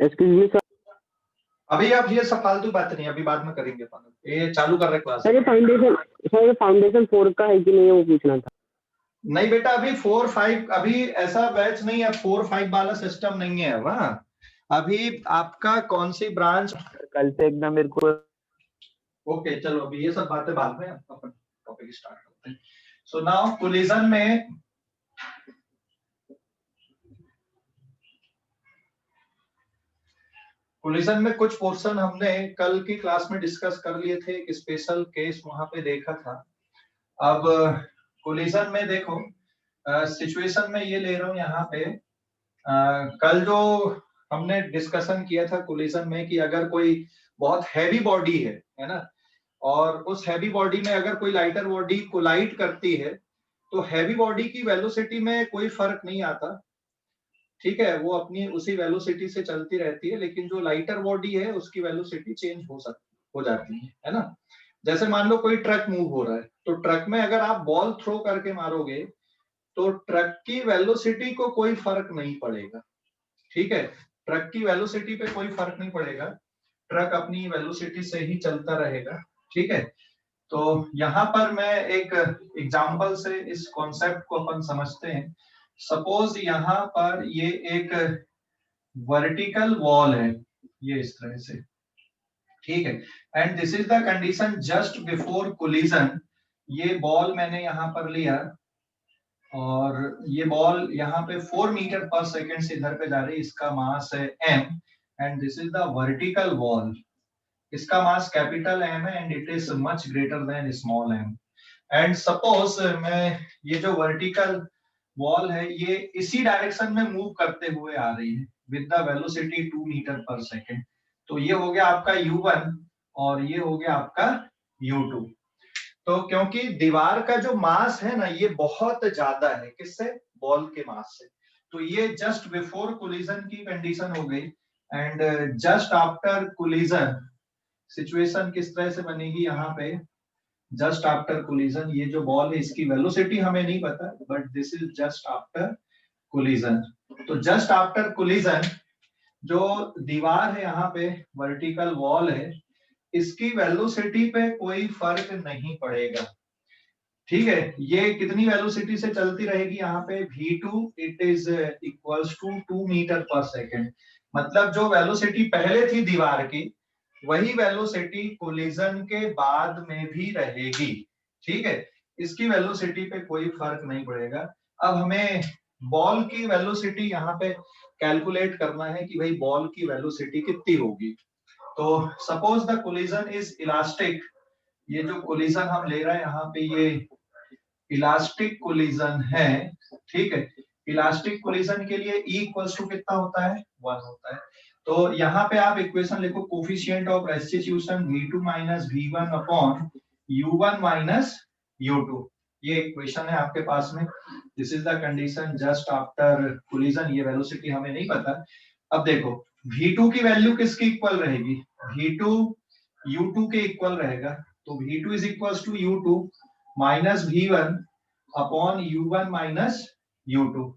Excuse me sir. अभी आप ये सब फालतू बात नहीं, अभी बाद में करेंगे अपन, ये चालू कर रहे क्लास। सर ये फाउंडेशन 4 का है कि नहीं वो पूछना था। नहीं बेटा, अभी 4-5 अभी ऐसा बैच नहीं है, 4-5 वाला सिस्टम नहीं है वहाँ। अभी आपका कौन सी ब्रांच? कल से एकदम मेरे को। ओके चलो, अभी ये सब बातें बाद में, अपन टॉपिक स्टार्ट करते हैं। सो नाउ कोलिजन में कुछ पोर्शन हमने कल की क्लास में डिस्कस कर लिए थे, एक स्पेशल केस वहां पे देखा था। अब कोलिजन में देखो, सिचुएशन में ये ले रहा हूँ यहाँ पे। कल जो हमने डिस्कशन किया था कोलिजन में कि अगर कोई बहुत हैवी बॉडी है ना, और उस हैवी बॉडी में अगर कोई लाइटर बॉडी कोलाइड करती है तो हैवी बॉडी की वेलोसिटी में कोई फर्क नहीं आता, ठीक है, वो अपनी उसी वेलोसिटी से चलती रहती है, लेकिन जो लाइटर बॉडी है उसकी वेलोसिटी चेंज हो जाती है ना। जैसे मान लो कोई ट्रक मूव हो रहा है, तो ट्रक में अगर आप बॉल थ्रो करके मारोगे तो ट्रक की वेलोसिटी को कोई फर्क नहीं पड़ेगा, ठीक है, ट्रक की वेलोसिटी पे कोई फर्क नहीं पड़ेगा, ट्रक अपनी वेलोसिटी से ही चलता रहेगा, ठीक है। तो यहाँ पर मैं एक एग्जांपल से इस कॉन्सेप्ट को अपन समझते हैं। सपोज यहाँ पर ये एक वर्टिकल वॉल है, ये इस तरह से, ठीक है, and this is the condition just before collision. ये बॉल मैंने यहाँ पर लिया और ये बॉल यहाँ पे 4 मीटर पर सेकेंड से इधर पे जा रही है, इसका मास है m, and this is the vertical wall, इसका मास कैपिटल M है and it is much greater than small m। And suppose मैं ये जो वर्टिकल वॉल है ये इसी डायरेक्शन में मूव करते हुए आ रही है with the velocity 2 metre per second, तो ये हो गया आपका u1 और ये हो गया आपका u2। तो क्योंकि दीवार का जो मास है ना ये बहुत ज्यादा है, किससे? बॉल के मास से, तो ये जस्ट बिफोर कोलिजन की कंडीशन हो गई। And just after collision situation किस तरह से बनेगी यहाँ पे, जस्ट आफ्टर कोलिजन ये जो बॉल है इसकी वेलोसिटी हमें नहीं पता, but this is just after collision. तो जस्ट आफ्टर कोलिजन जो दीवार है यहाँ पे, वर्टिकल वॉल है, इसकी वेलोसिटी पे कोई फर्क नहीं पड़ेगा, ठीक है। ये कितनी वेलोसिटी से चलती रहेगी यहाँ पे, v2 it is equals to 2 metre per second, मतलब जो वेलोसिटी पहले थी दीवार की वही वेलोसिटी कोलिजन के बाद में भी रहेगी, ठीक है, इसकी वेलोसिटी पे कोई फर्क नहीं पड़ेगा। अब हमें बॉल की वेलोसिटी यहाँ पे कैलकुलेट करना है कि भाई बॉल की वेलोसिटी कितनी होगी। तो suppose the collision is elastic, ये जो कोलिजन हम ले रहे हैं यहाँ पे ये इलास्टिक कोलिजन है, ठीक है। इलास्टिक कोलिजन के लिए E इक्वल्स टू कितना होता है, 1 होता है। तो यहाँ पे आप इक्वेशन लिखो, coefficient of restitution v2 minus v1 upon u1 minus u2, ये इक्वेशन है आपके पास में। This is the condition just after collision, ये वेलोसिटी हमें नहीं पता। अब देखो v2 की वैल्यू किसकी इक्वल रहेगी, v2 u2 के इक्वल रहेगा, तो v2 is equals to u2 minus v1 upon u1 minus u2।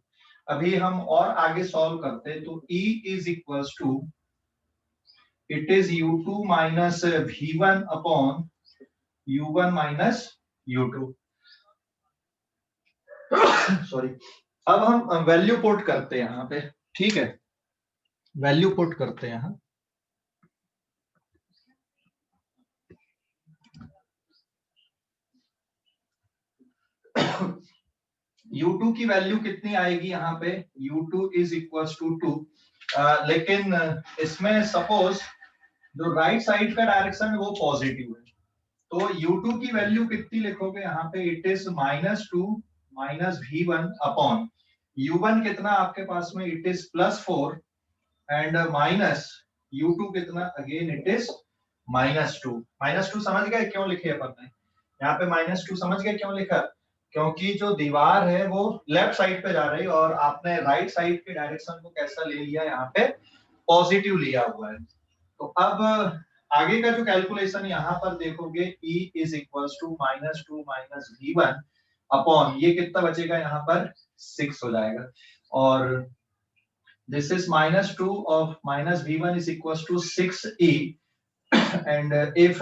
अभी हम और आगे सॉल्व करते हैं, तो E is equals to it is u2 minus v1 upon u1 minus u2, sorry. अब हम वैल्यू पुट करते हैं यहाँ पे, ठीक है, वैल्यू पुट करते हैं यहाँ। u2 की वैल्यू कितनी आएगी यहाँ पे, u2 इज इक्वल्स टू 2, लेकिन इसमें सपोज जो राइट साइड का डायरेक्शन है वो पॉजिटिव है, तो u2 की वैल्यू कितनी लिखोगे यहाँ पे, it is -2 minus v1 upon u1 कितना आपके पास में, it is +4 and minus u2 कितना, अगेन इट इज -2 समझ गए क्यों लिखे अपन ने यहाँ पे -2, समझ गए क्यों लिखा, क्योंकि जो दीवार है वो लेफ्ट साइड पे जा रही है और आपने राइट साइड के डायरेक्शन को कैसा ले लिया, यहाँ पे पॉजिटिव लिया हुआ है। तो अब आगे का जो कैलकुलेशन यहाँ पर देखोगे, E is equals to -2 minus v1 upon ये कितना बचेगा यहाँ पर 6 हो जाएगा, और This is -2 of -v1 is equals to 6e, and if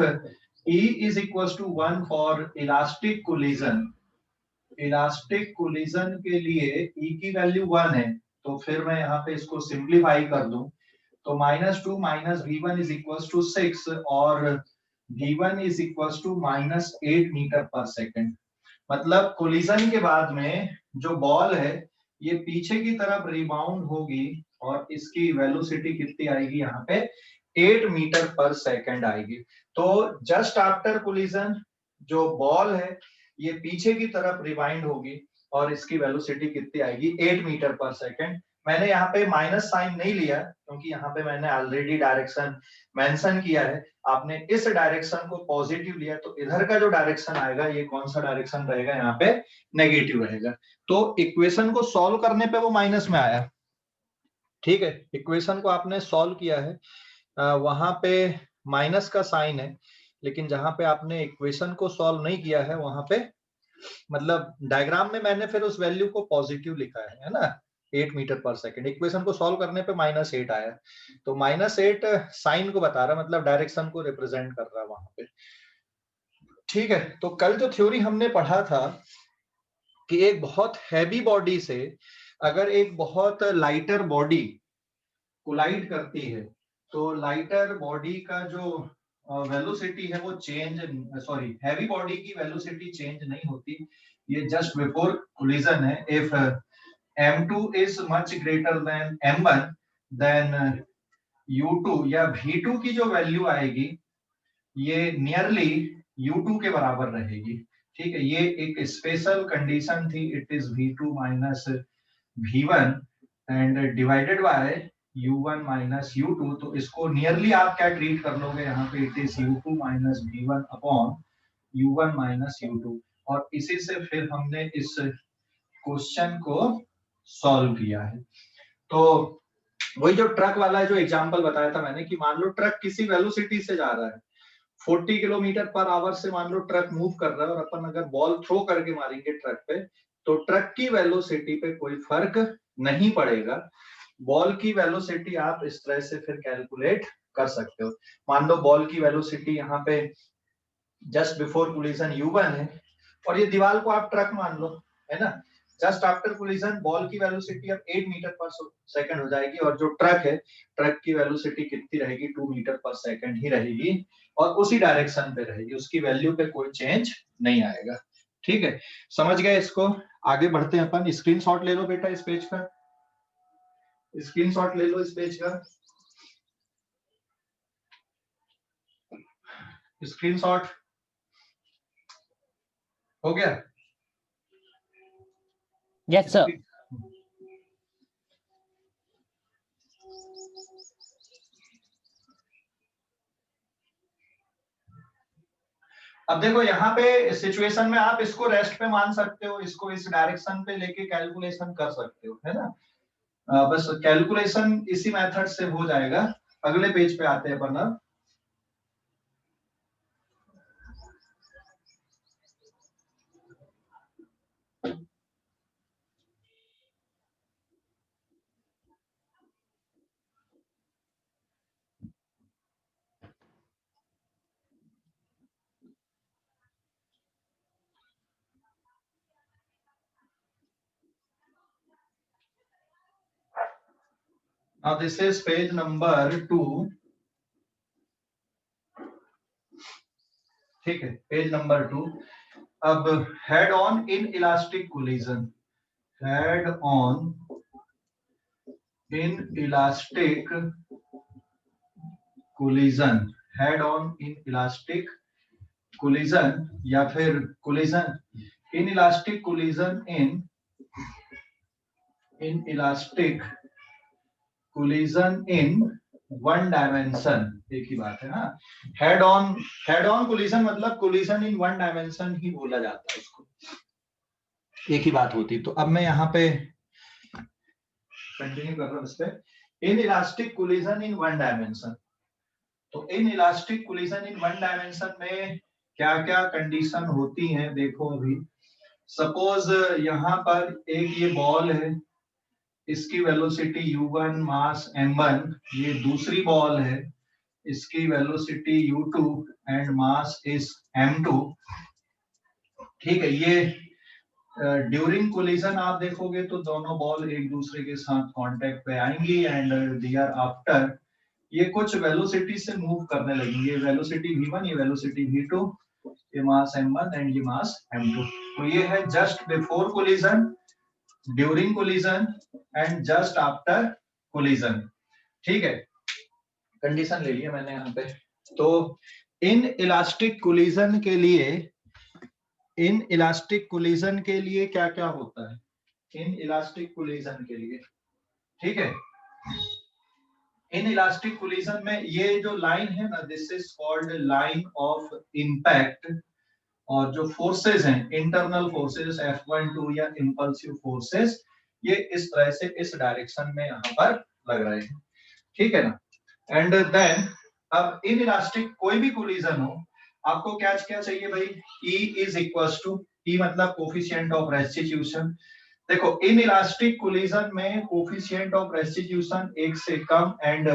E is equals to 1 for elastic collision के लिए E की वैल्यू 1 है, तो फिर मैं यहाँ पे इसको सिंप्लीफाई कर दूं तो -2 -v1 is equals to 6 और v1 is equals to -8 metre per second. मतलब कोलिजन के बाद में जो बॉल है ये पीछे की तरफ रिबाउंड होगी और इसकी वेलोसिटी कितनी आएगी यहाँ पे 8 मीटर पर सेकंड आएगी। तो जस्ट आफ्टर कोलिजन जो बॉल है ये पीछे की तरफ रिवाइंड होगी और इसकी वेलोसिटी कितनी आएगी 8 मीटर पर सेकंड। मैंने यहाँ पे माइनस साइन नहीं लिया क्योंकि यहाँ पे मैंने ऑलरेडी डायरेक्शन मेंशन किया है। आपने इस डायरेक्शन को पॉजिटिव लिया तो इधर का जो डायरेक्शन आएगा ये कौन सा डायरेक्शन रहेगा, यहाँ पे नेगेटिव रहेगा। तो इक्वेशन को सॉल्व करने पे वो माइनस में आया, ठीक है। इक्वेशन को आपने सॉल्व किया है, वहां पे माइनस का साइन है, लेकिन जहां पे आपने इक्वेशन को सॉल्व नहीं किया है वहां पे मतलब डायग्राम में मैंने फिर उस वैल्यू को पॉजिटिव लिखा है ना, 8 मीटर पर सेकंड। इक्वेशन को सॉल्व करने पे -8 आया, तो -8 साइन को बता रहा, मतलब डायरेक्शन को रिप्रेजेंट कर रहा है वहां पे, ठीक है। तो कल जो थ्योरी हमने पढ़ा था कि एक बहुत हैवी बॉडी से अगर एक बहुत लाइटर बॉडी कोलाइड करती है तो लाइटर बॉडी का जो वेलोसिटी है वो चेंज, सॉरी हैवी बॉडी की वेलोसिटी चेंज नहीं होती, ये जस्ट बिफोर कोलिजन है। If m2 is much greater than m1 then u2 या v2 की जो वैल्यू आएगी ये नियरली u2 के बराबर रहेगी, ठीक है। ये एक स्पेशल कंडीशन थी, it is v2 minus v1 and divided by u1 minus u2। तो इसको नियरली आप क्या ट्रीट कर लोगे यहाँ पे, it is u2 minus v1 upon u1 minus u2, और इसी से फिर हमने इस क्वेश्चन को सॉल्व किया है। तो वही जो ट्रक वाला जो एग्जांपल बताया था मैंने कि मान लो ट्रक किसी वेलोसिटी से जा रहा है 40 किलोमीटर पर आवर से, मान लो ट्रक मूव कर रहा है और अपन अगर बॉल थ्रो करके मारेंगे ट्रक पे तो ट्रक की वेलोसिटी पे कोई फर्क नहीं पड़ेगा। बॉल की वेलोसिटी आप इस तरह से फिर कैलकुलेट कर सकते हो। मान लो बॉल की वेलोसिटी यहाँ पे जस्ट बिफोर कोलिजन u1 है और ये दीवार को आप ट्रक मान लो, है ना। जस्ट आफ्टर कोलिजन बॉल की वेलोसिटी अब 8 मीटर पर सेकंड हो जाएगी और जो ट्रक है ट्रक की वेलोसिटी कितनी रहेगी 2 मीटर पर सेकंड ही रहेगी और उसी डायरेक्शन पे रहेगी, उसकी वैल्यू पे कोई चेंज नहीं आएगा, ठीक है। समझ गए इसको, आगे बढ़ते हैं अपन। स्क्रीनशॉट ले लो बेटा इस पेज का, स्क्रीनशॉट ले लो इस पेज का, स्क्रीनशॉट हो गया? Yes sir. अब देखो यहाँ पे सिचुएशन में आप इसको रेस्ट पे मान सकते हो, इसको इस डायरेक्शन पे लेके कैलकुलेशन कर सकते हो, है ना। बस कैलकुलेशन इसी मेथड से हो जाएगा। अगले पेज पे आते हैं अपन अब। Now this is page number 2, ठीक है, पेज नंबर 2। अब head on in elastic collision, head on in elastic collision, head on in elastic collision या फिर collision in elastic collision in elastic collision in one dimension, एक ही बात है ना। Head on collision मतलब कोलिजन इन वन डायमेंशन ही बोला जाता है इसको, एक ही बात होती। तो अब मैं यहाँ पे कंटिन्यू कर रहा हूँ इस पे, inelastic collision in one dimension. तो inelastic collision in one dimension में क्या क्या कंडीशन होती हैं देखो। अभी सपोज यहाँ पर एक ये बॉल है इसकी वेलोसिटी u1 मास m1, ये दूसरी बॉल है, इसकी velocity u2 and mass is m2। ठीक है, ये ड्यूरिंग कोलिजन आप देखोगे तो दोनों बॉल एक दूसरे के साथ कांटेक्ट पे आएंगी एंड दे आर आफ्टर ये कुछ वेलोसिटी से मूव करने लगेंगे। ये वेलोसिटी v1, ये वेलोसिटी v2, ये मास m1 एंड ये मास m2। तो ये है just before collision, during collision and just after collision. ठीक है, कंडीशन ले लिया मैंने यहाँ पे। तो इन इलास्टिक कोलिजन के लिए, इन इलास्टिक कोलिजन के लिए क्या क्या होता है, इन इलास्टिक कोलिजन के लिए, ठीक है, इन इलास्टिक कोलिजन में ये जो लाइन है ना, this is called line of impact. और जो फोर्सेस हैं, इंटरनल फोर्सेस F12 या इंपल्सिव फोर्सेस, ये इस तरह से इस डायरेक्शन में यहाँ पर लग रहे हैं। ठीक है ना। एंड देन अब इन इलास्टिक कोई भी कोलिजन हो, आपको क्या क्या चाहिए भाई, E is equals to, E मतलब कोफिशिएंट ऑफ रेस्टिट्यूशन। देखो इन इलास्टिक कोलिजन में कोफिशिएंट ऑफ रेस्टिट्यूशन एक से कम and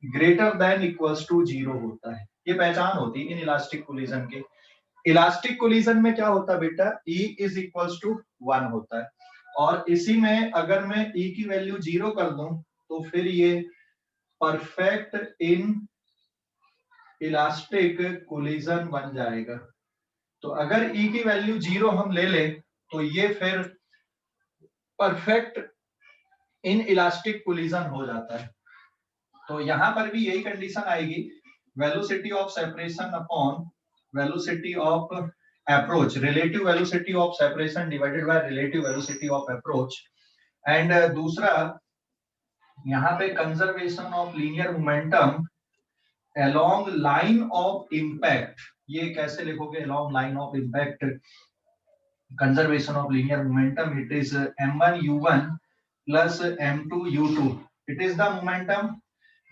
greater than equals to 0 होता है। ये पहचान होती है इन इलास्टिक कोलिजन की। इलास्टिक कोलिजन में क्या होता है बेटा, E इज इक्वल्स टू 1 होता है। और इसी में अगर मैं E की वैल्यू 0 कर दूं तो फिर ये परफेक्ट इन इलास्टिक कोलिजन बन जाएगा। तो अगर E की वैल्यू 0 हम ले ले तो ये फिर परफेक्ट इन इलास्टिक कोलिजन हो जाता है। तो यहां पर भी यही कंडीशन आएगी, velocity of separation upon velocity of approach, relative velocity of separation divided by relative velocity of approach. And दूसरा यहाँ पे conservation of linear momentum along line of impact। ये कैसे लिखोगे along line of impact, conservation of linear momentum, it is m1 u1 plus m2 u2, it is the momentum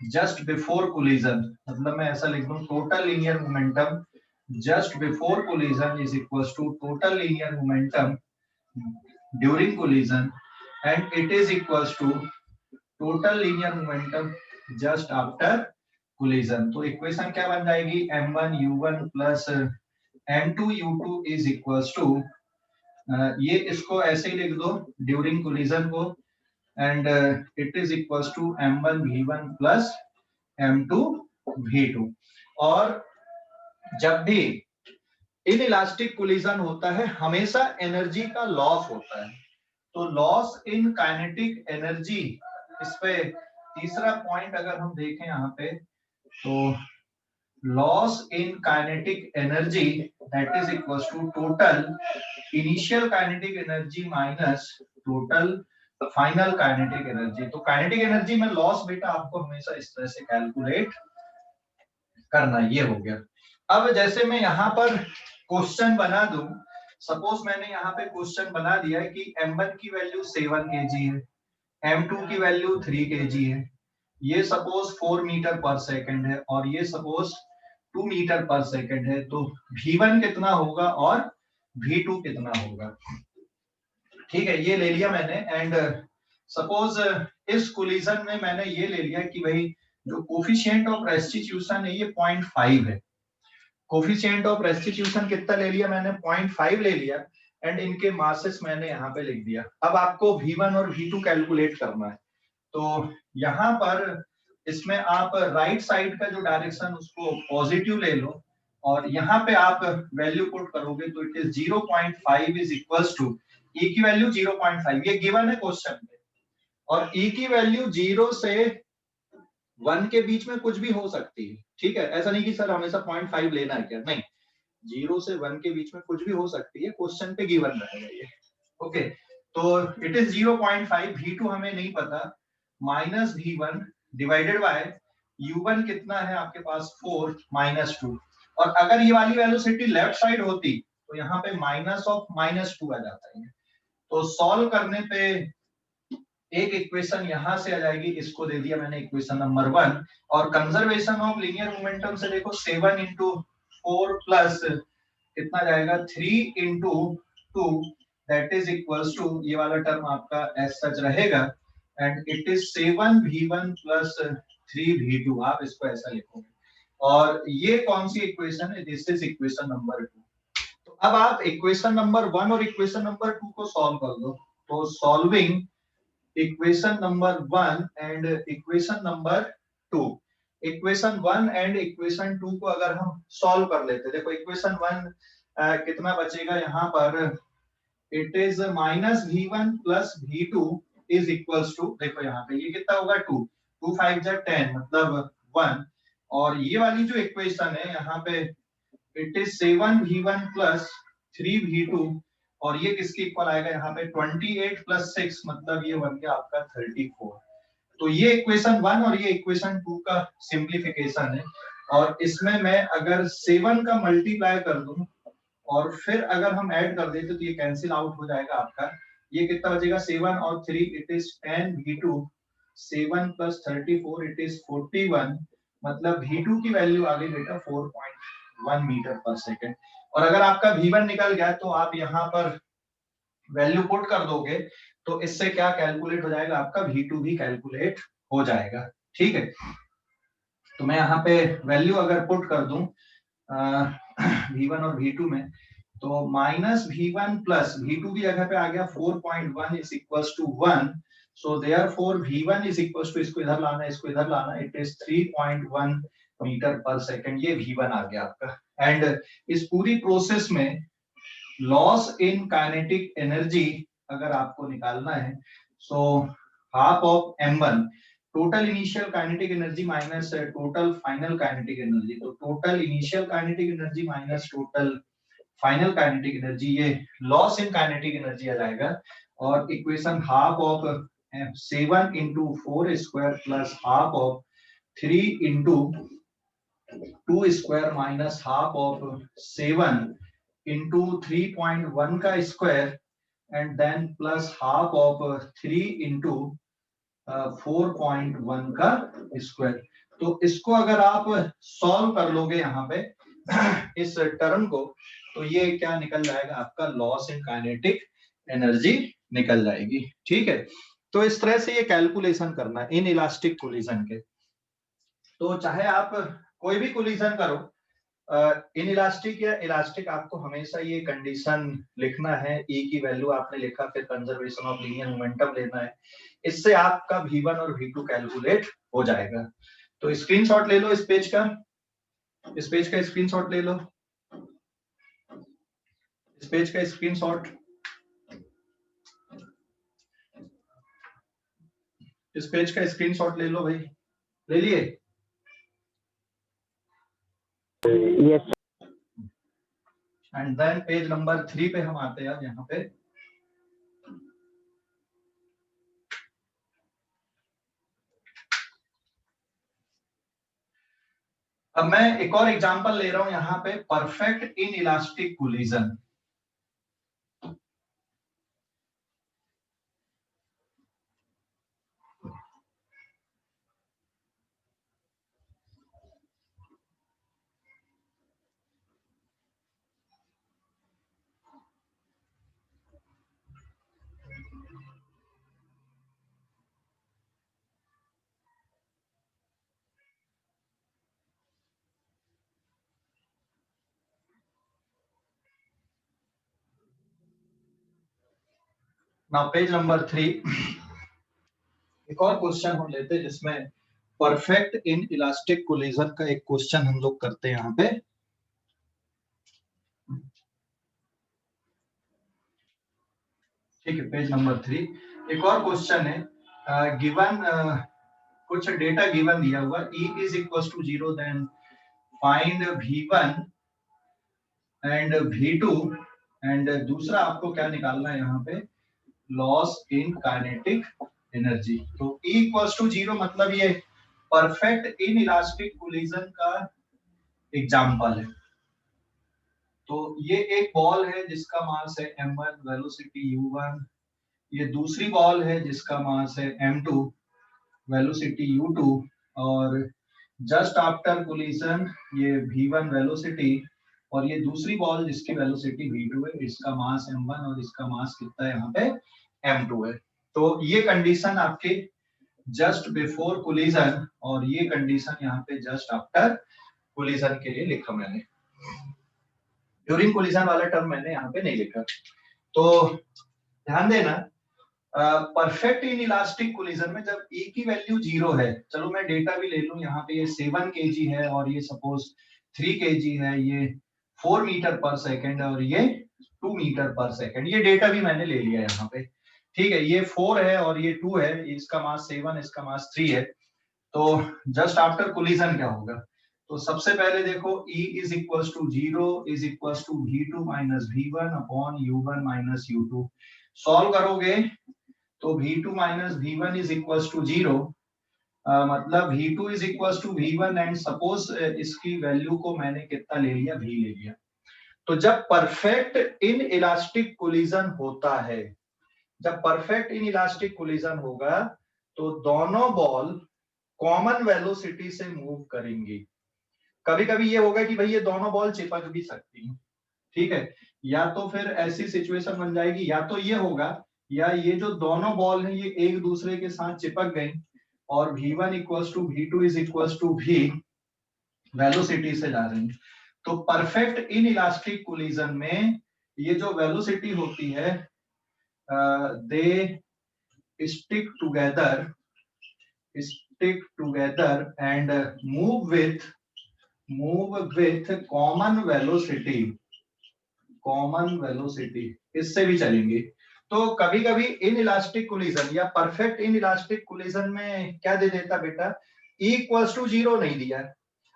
just before collision। मतलब मैं ऐसा लिख दूं, total linear momentum just before collision is equals to total linear momentum during collision and it is equals to total linear momentum just after collision. तो equation क्या बन जाएगी, m1 u1 plus m2 u2 is equals to, ये इसको ऐसे ही लिख दो ड्यूरिंग कोलिजन को, and it is equals to m1 v1 plus m2 v2। और जब भी इन इलास्टिक कोलिजन होता है हमेशा एनर्जी का लॉस होता है। तो लॉस इन काइनेटिक एनर्जी, इस पे तीसरा पॉइंट अगर हम देखें यहाँ पे, तो loss in kinetic energy that is equals to total initial kinetic energy minus total final kinetic energy. तो काइनेटिक एनर्जी में लॉस बेटा आपको हमेशा इस तरह से कैलकुलेट करना, ये हो गया। अब जैसे मैं यहाँ पर क्वेश्चन बना दूं, सपोज मैंने यहाँ पे क्वेश्चन बना दिया है कि m1 की वैल्यू 7 kg है, m2 की वैल्यू 3 kg है, ये सपोज 4 मीटर पर सेकंड है और ये सपोज 2 मीटर पर सेकंड है। तो v1 कितना होगा और v2 कितना होगा। ठीक है, ये ले लिया मैंने। एंड सपोज इस कोलिजन में मैंने ये ले लिया कि भाई जो कोफिशिएंट ऑफ रेस्टिट्यूशन है ये 0.5 है। कोफिशिएंट ऑफ रेस्टिट्यूशन कितना ले लिया मैंने, 0.5 ले लिया। एंड इनके मासेस मैंने यहाँ पे लिख दिया। अब आपको v1 और v2 कैलकुलेट करना है। तो यहाँ पर इसमें आप राइट साइड का जो डायरेक्शन उसको पॉजिटिव ले लो और यहाँ पे आप वैल्यू पुट करोगे तो it is 0.5 is equals to, E की वैल्यू 0.5 ये गिवन है क्वेश्चन में, और E की वैल्यू 0 से 1 के बीच में कुछ भी हो सकती है। ठीक है, ऐसा नहीं कि सर हमेशा 0.5 लेना है क्या, नहीं, 0 से 1 के बीच में कुछ भी हो सकती है, क्वेश्चन पे गिवन रहेगा ये। ओके, तो इट इज 0.5, v2 हमें नहीं पता, minus v1 divided by u1 कितना है आपके पास 4 माइनस 2। और अगर ये वाली वेलोसिटी लेफ्ट साइड होती तो यहाँ पे माइनस ऑफ माइनस 2 आ जाता है। तो सॉल्व करने पे एक इक्वेशन यहां से आ जाएगी, इसको दे दिया मैंने इक्वेशन नंबर 1। और कंजर्वेशन ऑफ लीनियर मोमेंटम से देखो 7 इंटू 4 प्लस कितना जाएगा 3 into 2 that is equals to, ये वाला टर्म आपका एज सच रहेगा and it is 7v1 plus 3v2, आप इसको ऐसा लिखोगे। और ये कौन सी इक्वेशन है? This is equation number 2। तो अब आप इक्वेशन नंबर 1 और इक्वेशन नंबर 2 को सॉल्व कर दो। तो solving equation number 1 and equation number 2, equation 1 and equation 2 को अगर हम सॉल्व कर लेते, देखो इक्वेशन 1 कितना बचेगा यहाँ पर, it is -v1 plus v2 is equals to, देखो यहाँ पे ये कितना होगा 2, 2 5 जा 10 मतलब 1, और ये वाली जो इक्वेशन है यहाँ पे it is 7v1 plus 3v2, और ये किसके इक्वल आएगा यहाँ पे 28 प्लस 6 मतलब ये बन गया आपका 34। तो ये इक्वेशन 1 और ये इक्वेशन 2 का सिंप्लीफिकेशन है, और इसमें मैं अगर 7 का मल्टीप्लाई कर दूं और फिर अगर हम ऐड कर देते तो ये कैंसिल आउट हो जाएगा आपका, ये कितना बचेगा 7 और 3 it is 10v2, 7 plus 34 it is 41, मतलब v2 की वैल्यू आ गई बेटा 4.1 मीटर पर सेकेंड। और अगर आपका v1 निकल गया तो आप यहाँ पर वैल्यू पुट कर दोगे, तो इससे क्या कैलकुलेट हो जाएगा आपका v2 भी कैलकुलेट हो जाएगा, ठीक है। तो मैं यहाँ पे वैल्यू अगर पुट कर दूं v1 और v2 में, तो -v1 प्लस v2 की जगह पे आ गया 4.1 is equals to 1, so therefore v1 is equals to, इसको इधर लाना, इसको इधर लाना, it is 3.1 metre per second, ये v1 आ गया आपका। एंड इस पूरी प्रोसेस में लॉस इन काइनेटिक एनर्जी अगर आपको निकालना है, so half of m1 total initial kinetic energy minus total final kinetic energy, तो total initial kinetic energy minus total final kinetic energy, ये लॉस इन काइनेटिक एनर्जी आ जाएगा। और equation half of 7 into 4 square plus half of 3 into 2 square minus half of 7 into 3.1 का square and then plus half of 3 into 4.1 का square. तो इसको अगर आप सॉल्व कर लोगे यहाँ पे इस टर्म को, तो ये क्या निकल जाएगा आपका लॉस इन काइनेटिक एनर्जी निकल जाएगी, ठीक है। तो इस तरह से ये कैलकुलेशन करना है इन इलास्टिक कोलिजन के। तो चाहे आप कोई भी कोलिजन करो, इन इलास्टिक या इलास्टिक, आपको हमेशा ये कंडीशन लिखना है, ई की वैल्यू आपने लिखा, फिर कंजर्वेशन ऑफ लीनियर मोमेंटम लेना है, इससे आपका v1 और v2 कैलकुलेट हो जाएगा। तो स्क्रीनशॉट ले लो इस पेज का, इस पेज का स्क्रीनशॉट ले लो, इस पेज का स्क्रीनशॉट, इस पेज का स्क्रीनशॉट ले लो भाई, ले लिए? Yes. And then page number 3 पे हम आते हैं यहाँ पे। अब मैं एक और एग्जांपल ले रहा हूं यहाँ पे, perfect inelastic collision. Now page number 3, एक और क्वेश्चन हम लेते हैं जिसमें परफेक्ट इन इलास्टिक कोलिजन का एक क्वेश्चन हम लोग करते हैं यहाँ पे। ठीक है, पेज नंबर 3 एक और क्वेश्चन है, गिवन कुछ डेटा गिवन दिया हुआ, E is equal to 0, then find V1 and V2, and दूसरा आपको क्या निकालना है यहाँ पे, लॉस इन काइनेटिक एनर्जी। तो E इक्वल्स टू 0 मतलब ये परफेक्ट इन इलास्टिक कोलिजन का एग्जांपल है। तो ये एक बॉल है जिसका मास है m1, वेलोसिटी u1, ये दूसरी बॉल है जिसका मास है m2, वेलोसिटी u2, और जस्ट आफ्टर कोलिजन ये v1 वेलोसिटी, और ये दूसरी बॉल जिसकी वेलोसिटी v2 है, इसका मास m1 और इसका मास कितना है यहाँ पे m2 है। तो ये कंडीशन आपके जस्ट बिफोर कोलिजन और ये कंडीशन यहाँ पे जस्ट आफ्टर कोलिजन के लिए लिखा मैंने। ड्यूरिंग कोलिजन वाला टर्म मैंने यहाँ पे नहीं लिखा। तो ध्यान देना, परफेक्ट इन इलास्टिक कोलिजन में जब E की वैल्यू 0 है, चलो मैं डेटा भी ले लूं, यहाँ पे ये 7 kg है और ये सपोज 3 kg है, ये 4 मीटर पर सेकेंड और ये 2 मीटर पर सेकेंड, ये डेटा भी मैंने ले लिया यहाँ पे, ठीक है। ये 4 है और ये 2 है, इसका मास 7, इसका मास 3 है। तो जस्ट आफ्टर कोलिजन क्या होगा, तो सबसे पहले देखो E is equals to 0 is equals to V2 minus V1 upon U1 minus U2। Solve करोगे तो V2 minus V1 is equals to 0, मतलब V2 is equals to V1 and suppose इसकी वैल्यू को मैंने कितना ले लिया, V ले लिया। तो जब परफेक्ट इन इलास्टिक कोलिजन होता है, जब परफेक्ट इन इलास्टिक कोलिजन होगा तो दोनों बॉल कॉमन वेलोसिटी से मूव करेंगी। कभी कभी ये होगा कि भाई ये दोनों बॉल चिपक भी सकती हैं, ठीक है, या तो फिर ऐसी सिचुएशन बन जाएगी, या तो ये होगा या ये जो दोनों बॉल हैं ये एक दूसरे के साथ चिपक गई और V1 equals to V2 is equals to V velocity से जा रही। तो परफेक्ट इन इलास्टिक कोलिजन में ये जो वेलोसिटी होती है they stick together and move with common velocity, इससे भी चलेंगे। तो कभी कभी इन इलास्टिक कोलिजन या परफेक्ट इन इलास्टिक कोलिजन में क्या दे देता बेटा, E इक्वल्स टू 0 नहीं दिया है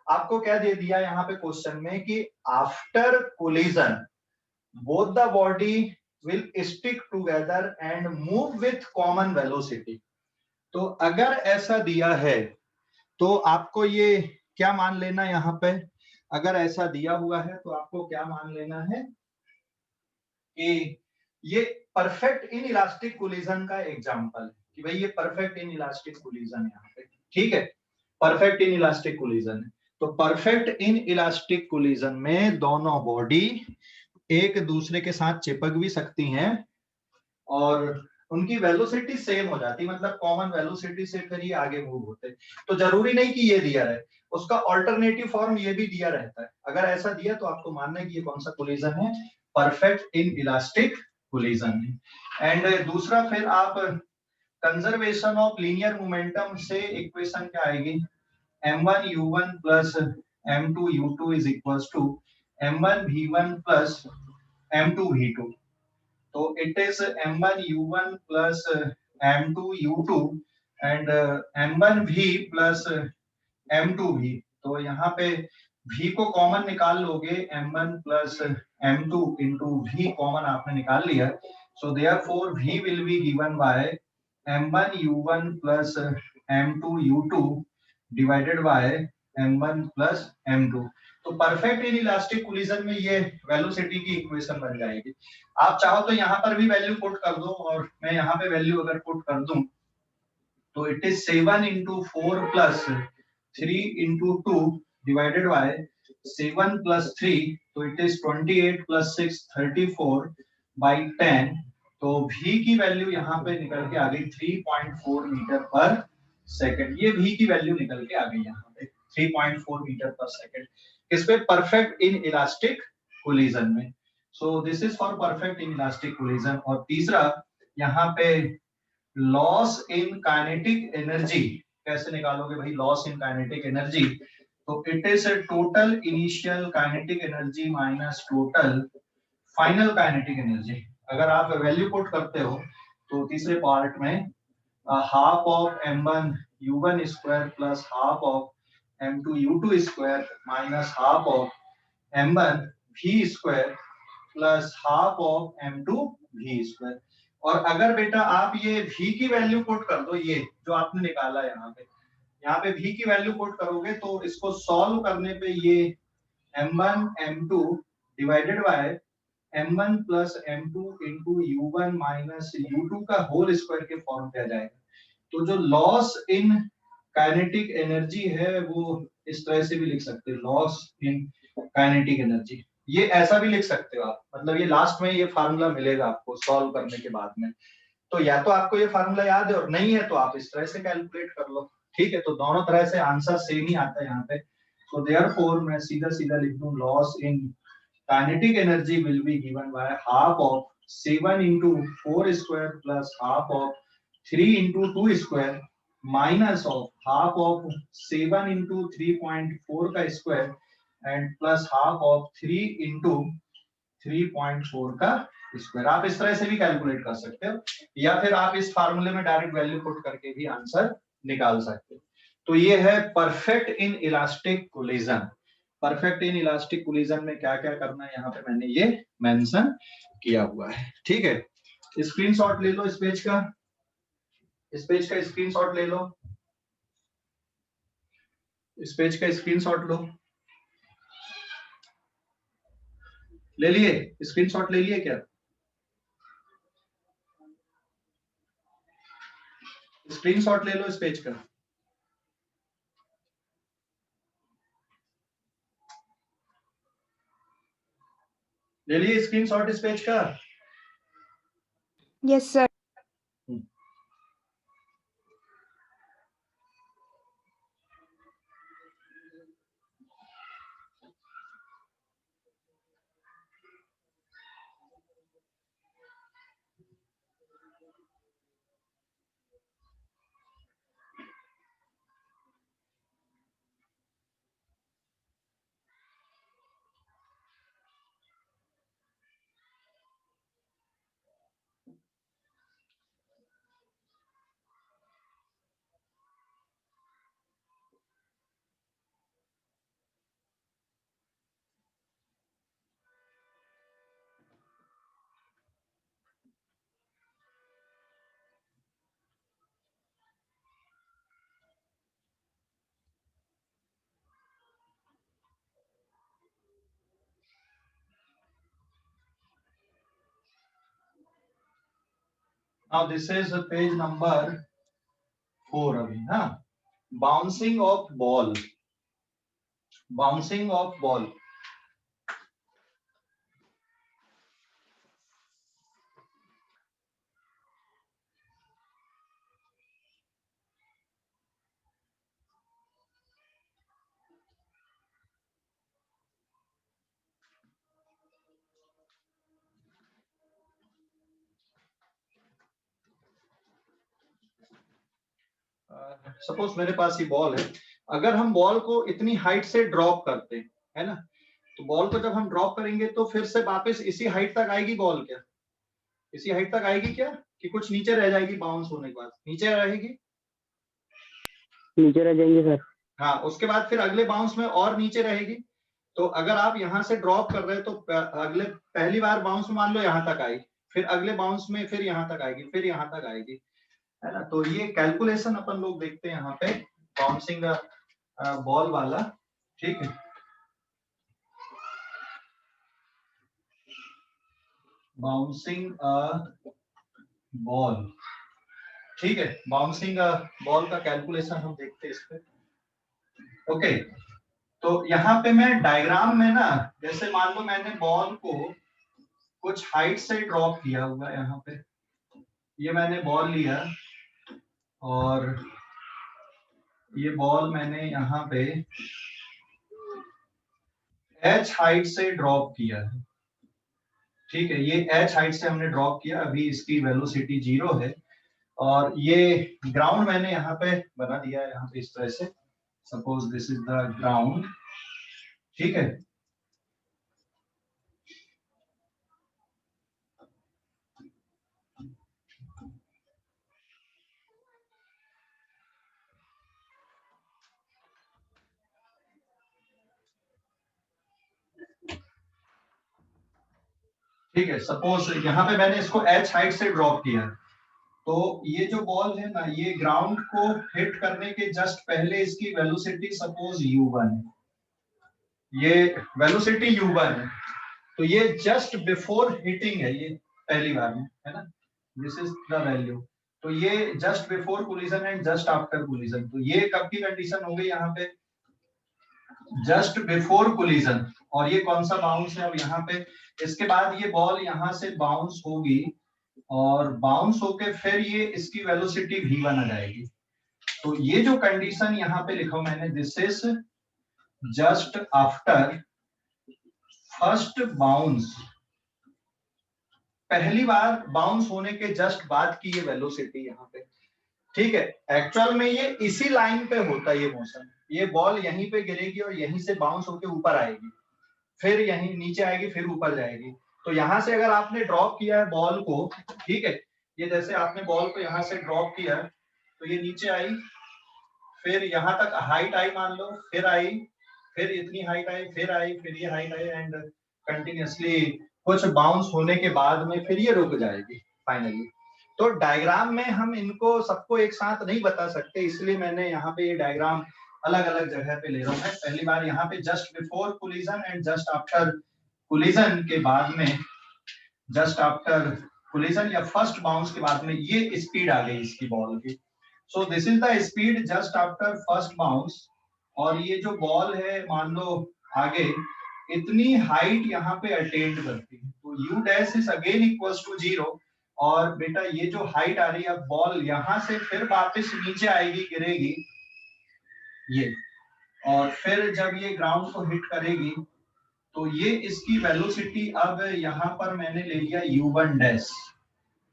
आपको, क्या दे दिया यहाँ पे क्वेश्चन में कि after collision both the body will stick together and move with common velocity. तो अगर ऐसा दिया है तो आपको ये क्या मान लेना यहाँ पे, अगर ऐसा दिया हुआ है तो आपको क्या मान लेना है कि ये परफेक्ट इन इलास्टिक कोलिजन का एग्जांपल है कि भाई ये परफेक्ट इन इलास्टिक कोलिजन है यहाँ पे, ठीक है, परफेक्ट इन इलास्टिक कोलिजन है। तो परफेक्ट इन इलास्टिक कोलिजन में दोनों बॉडी एक दूसरे के साथ चिपक भी सकती हैं और उनकी वेलोसिटी सेम हो जाती, मतलब कॉमन वेलोसिटी से फिर ये आगे मूव होते। तो जरूरी नहीं कि ये दिया रहे, उसका ऑल्टरनेटिव फॉर्म ये भी दिया रहता है। अगर ऐसा दिया तो आपको मानना है कि ये कौन सा कोलिजन है, परफेक्ट इन इलास्टिक कोलिजन है। एंड दूसरा फिर आप कंजर्वेशन ऑफ लीनियर मोमेंटम से इक्वेशन क्या आएगी, m1 u1 plus m2 u2 is equals to m1 v1 plus m2 v2। तो it is m1 u1 plus m2 u2 and m1 v plus m2 v। तो यहाँ पे v को common निकाल लोगे, m1 plus m2 into v common आपने निकाल लिया, so therefore v will be given by m1 u1 plus m2 u2 divided by m1 plus m2। तो परफेक्ट इन इलास्टिक कोलिजन में ये वेलोसिटी की इक्वेशन बन जाएगी। आप चाहो तो यहाँ पर भी वैल्यू पुट कर दो, और मैं यहाँ पे वैल्यू अगर पुट कर दूं तो it is 7 into 4 plus 3 into 2 divided by 7 plus 3, तो इट इज 28 प्लस 6 34 बाई 10। तो v की वैल्यू यहाँ पे निकल के आ गई 3.4 मीटर पर सेकेंड, ये v की वैल्यू निकल के आ गई यहाँ पे 3.4 मीटर पर सेकेंड, इस पे परफेक्ट इन इलास्टिक कोलिजन में। So this is for perfect inelastic collision. और तीसरा यहाँ पे लॉस इन काइनेटिक एनर्जी कैसे निकालोगे भाई, लॉस इन काइनेटिक एनर्जी, तो it is total initial kinetic energy minus total final kinetic energy. अगर आप वैल्यू पुट करते हो तो तीसरे पार्ट में half of m1 u1 square plus half of m2 u2 square minus half of m1 v square plus half of m2 v square. और अगर बेटा आप ये v की वैल्यू पुट कर दो, ये जो आपने निकाला यहाँ पे v की वैल्यू पुट करोगे तो इसको सॉल्व करने पे ये m1 m2 divided by m1 plus m2 into u1 minus u2 का होल स्क्वायर के फॉर्म पे आ जाएगा। तो जो लॉस इन काइनेटिक एनर्जी है वो इस तरह से भी लिख सकते हैं, लॉस इन काइनेटिक एनर्जी, ये ऐसा भी लिख सकते हो आप, मतलब ये लास्ट में ये फार्मूला मिलेगा आपको सॉल्व करने के बाद में। तो या तो आपको ये फार्मूला याद है और नहीं है तो आप इस तरह से कैलकुलेट कर लो, ठीक है। तो दोनों तरह से आंसर सेम ही आता है यहाँ पे। तो देयरफॉर मैं सीधा सीधा लिख दूं loss in kinetic energy will be given by half of 7 into 4 square plus half of 3 into 2 square minus of half of 7 into 3.4 का square and plus half of 3 into 3.4 का स्क्वायर। आप इस तरह से भी कैलकुलेट कर सकते हो या फिर आप इस फार्मूले में डायरेक्ट वैल्यू पुट करके भी आंसर निकाल सकते हो। तो ये है perfect inelastic collision. Perfect inelastic collision में क्या क्या करना है यहाँ पे मैंने ये मेंशन किया हुआ है, ठीक है। स्क्रीनशॉट ले लो इस पेज का, इस पेज का स्क्रीनशॉट ले लो, इस पेज का स्क्रीनशॉट लो। ले लिए स्क्रीनशॉट, ले लिए क्या? स्क्रीनशॉट ले लो इस पेज का। ले लिए स्क्रीनशॉट इस पेज का? Yes sir. Now this is page number 4 अभी, हाँ। Bouncing off ball, bouncing off ball. Suppose मेरे पास ये बॉल है, अगर हम बॉल को इतनी हाइट से ड्रॉप करते हैं, है ना, तो बॉल को जब हम ड्रॉप करेंगे तो फिर से वापस इसी हाइट तक आएगी बॉल क्या? इसी हाइट तक आएगी क्या कि कुछ नीचे रह जाएगी बाउंस होने के बाद? नीचे रहेगी, नीचे रह जाएंगे सर। हाँ, उसके बाद फिर अगले बाउंस में और नीचे रहेगी। तो अगर आप यहाँ से ड्रॉप कर रहे हैं तो अगले पहली बार बाउंस मान लो यहाँ तक आई, फिर अगले बाउंस में फिर यहाँ तक आएगी, फिर यहाँ तक आएगी, है ना। तो ये कैलकुलेशन अपन लोग देखते हैं यहाँ पे बाउंसिंग बॉल वाला, ठीक है। बाउंसिंग बॉल, ठीक है, बाउंसिंग बॉल का कैलकुलेशन हम देखते हैं इस पे। ओके, तो यहाँ पे मैं डायग्राम में ना, जैसे मान लो मैंने बॉल को कुछ हाइट से ड्रॉप किया हुआ है, यहाँ पे ये मैंने बॉल लिया और ये बॉल मैंने यहाँ पे h हाइट से ड्रॉप किया है, ठीक है। ये h हाइट से हमने ड्रॉप किया, अभी इसकी वेलोसिटी 0 है और ये ग्राउंड मैंने यहाँ पे बना दिया है, यहाँ पे इस तरह से। Suppose this is the ground, ठीक है। ठीक है, सपोज यहाँ पे मैंने इसको h हाइट से ड्रॉप किया, तो ये जो बॉल है ना, ये ग्राउंड को हिट करने के जस्ट पहले इसकी वेलोसिटी सपोज u1 है, ये वेलोसिटी u1 है। तो ये जस्ट बिफोर हिटिंग है, ये पहली बार में, है ना, दिस इज द वैल्यू। तो ये just before collision and just after collision. तो ये कब की कंडीशन हो गई यहाँ पे? Just before collision. और ये कौन सा बाउंस है अब यहाँ पे? इसके बाद ये बॉल यहाँ से बाउंस होगी, और बाउंस होके फिर ये इसकी वेलोसिटी v1 आ जाएगी। तो ये जो कंडीशन यहाँ पे लिखा मैंने, this is just after first bounce, पहली बार बाउंस होने के जस्ट बाद की ये वेलोसिटी यहाँ पे, ठीक है। एक्चुअल में ये इसी लाइन पे होता है ये मोशन, ये बॉल यहीं पे गिरेगी और यहीं से बाउंस होके ऊपर आएगी, फिर यहीं नीचे आएगी, फिर ऊपर जाएगी। तो यहां से अगर आपने ड्रॉप किया है बॉल को, ठीक है, ये जैसे आपने बॉल को यहां से ड्रॉप किया है, तो ये नीचे आई, फिर यहां तक हाइट आई मान लो, फिर आई, फिर इतनी हाइट आई, फिर आई, फिर ये हाइट आई, एंड कंटिन्यूअसली कुछ बाउंस होने के बाद में फिर ये रुक जाएगी फाइनली। तो डायग्राम में हम इनको सबको एक साथ नहीं बता सकते, इसलिए मैंने यहाँ पे ये डायग्राम अलग अलग जगह पे ले रहा हूँ। पहली बार यहाँ पे just before collision and just after collision के बाद में, जस्ट आफ्टर कोलिजन या फर्स्ट बाउंस के बाद में ये स्पीड आ गई इसकी बॉल की। So this is the speed just after first bounce. और ये जो बॉल है मान लो आगे इतनी हाइट यहाँ पे अटेंड करती है, तो u dash is again equals to 0। और बेटा ये जो हाइट आ रही है, बॉल यहां से फिर वापस नीचे आएगी, गिरेगी ये, और फिर जब ये ग्राउंड को हिट करेगी तो ये इसकी वेलोसिटी अब यहाँ पर मैंने ले लिया u1 डैश,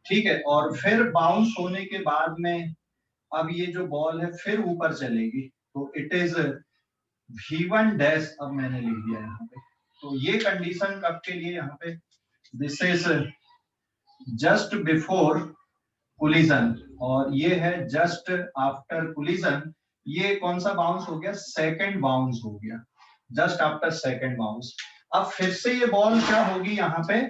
ठीक है। और फिर बाउंस होने के बाद में अब ये जो बॉल है फिर ऊपर चलेगी, तो इट इज v1 डैश अब मैंने लिख दिया यहाँ पे। तो ये कंडीशन कब के लिए यहाँ पे, this is just before collision, और ये है जस्ट आफ्टर कोलिजन। ये कौन सा बाउंस हो गया, सेकंड बाउंस हो गया, जस्ट आफ्टर सेकंड बाउंस। अब फिर से ये बॉल क्या होगी, यहाँ पे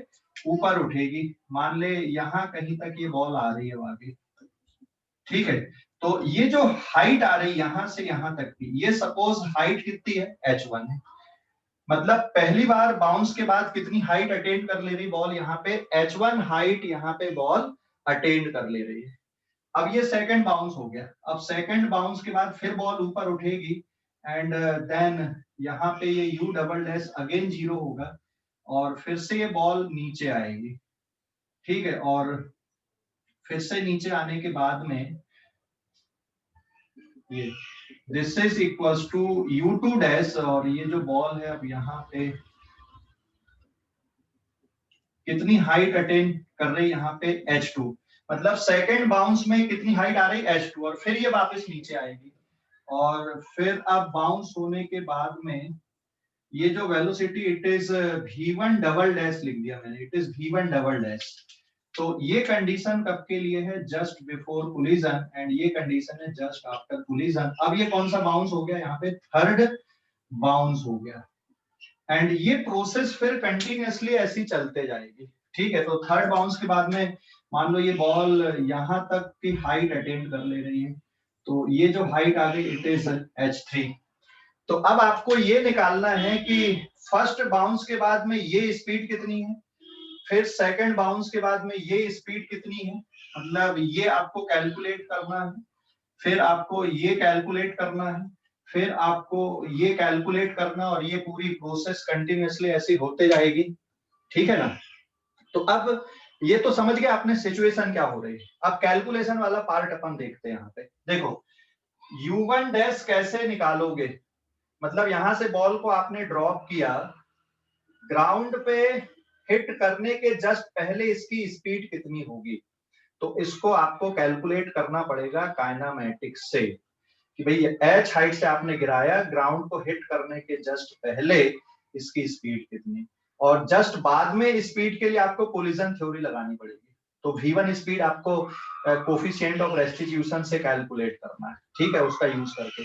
ऊपर उठेगी, मान ले यहाँ कहीं तक ये बॉल आ रही है आगे, ठीक है। तो ये जो हाइट आ रही है यहाँ से यहाँ तक की, ये सपोज हाइट कितनी है, h1 है। मतलब पहली बार बाउंस के बाद कितनी हाइट अटेंड कर ले रही बॉल, यहाँ पे h1 हाइट यहाँ पे बॉल अटेंड कर ले रही है। अब ये सेकंड बाउंस हो गया, अब सेकंड बाउंस के बाद फिर बॉल ऊपर उठेगी, एंड देन यहाँ पे ये u डबल डैश अगेन 0 होगा, और फिर से ये बॉल नीचे आएगी, ठीक है। और फिर से नीचे आने के बाद में ये this is equals to u2 dash, और ये जो बॉल है अब यहाँ पे कितनी हाइट अटेन कर रही है यहाँ पे, h2। मतलब सेकंड बाउंस में कितनी हाइट आ रही है, h2, और फिर ये वापस नीचे आएगी। और फिर अब बाउंस होने के बाद में ये जो velocity, it is v1 double dash लिख दिया मैंने, it is v1 double dash. तो ये कंडीशन कब के लिए है, जस्ट बिफोर कोलिजन, एंड ये कंडीशन है जस्ट आफ्टर कोलिजन। अब ये कौन सा बाउंस हो गया, यहाँ पे थर्ड बाउंस हो गया, एंड ये प्रोसेस फिर कंटिन्यूअसली ऐसी चलते जाएगी, ठीक है। तो थर्ड बाउंस के बाद में मान लो ये बॉल यहाँ तक की हाइट अटेंड कर ले रही है, तो ये जो हाइट आ गई, इट इज h3। तो अब आपको ये निकालना है कि फर्स्ट बाउंस के बाद में ये स्पीड कितनी है, फिर सेकंड बाउंस के बाद में ये स्पीड कितनी है, मतलब ये आपको कैलकुलेट करना है, फिर आपको ये कैलकुलेट करना है, फिर आपको ये कैलकुलेट करना, और ये पूरी प्रोसेस कंटिन्यूअसली ऐसी होते जाएगी, ठीक है ना। तो अब ये तो समझ गए आपने सिचुएशन क्या हो रही है। अब कैलकुलेशन वाला पार्ट अपन देखते हैं। यहाँ पे देखो u1 डैश कैसे निकालोगे, मतलब यहां से बॉल को आपने ड्रॉप किया, ग्राउंड पे हिट करने के जस्ट पहले इसकी स्पीड कितनी होगी, तो इसको आपको कैलकुलेट करना पड़ेगा काइनामेटिक्स से, कि भाई h हाइट से आपने गिराया, ग्राउंड को हिट करने के जस्ट पहले इसकी स्पीड कितनी, और जस्ट बाद में स्पीड के लिए आपको कोलिजन थ्योरी लगानी पड़ेगी। तो v1 स्पीड आपको कोफिशिएंट ऑफ रेस्टिट्यूशन से कैलकुलेट करना है, ठीक है, उसका यूज करके।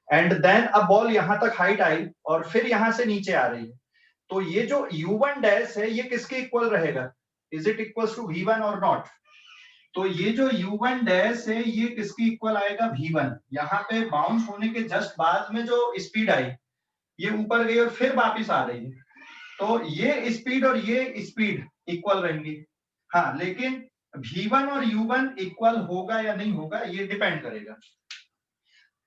एंड देन अब बॉल यहां तक हाइट आई और फिर यहां से नीचे आ रही है, तो ये जो u1 डैश है ये किसके इक्वल रहेगा, is it equals to v1 और नॉट। तो ये जो u1 डैश है ये किसकी इक्वल आएगा, v1। यहाँ पे बाउंस होने के जस्ट बाद में जो स्पीड आई, ये ऊपर गई और फिर वापस आ रही है, तो ये स्पीड और ये स्पीड इक्वल रहेंगी। हाँ, लेकिन v1 और u1 इक्वल होगा या नहीं होगा ये डिपेंड करेगा।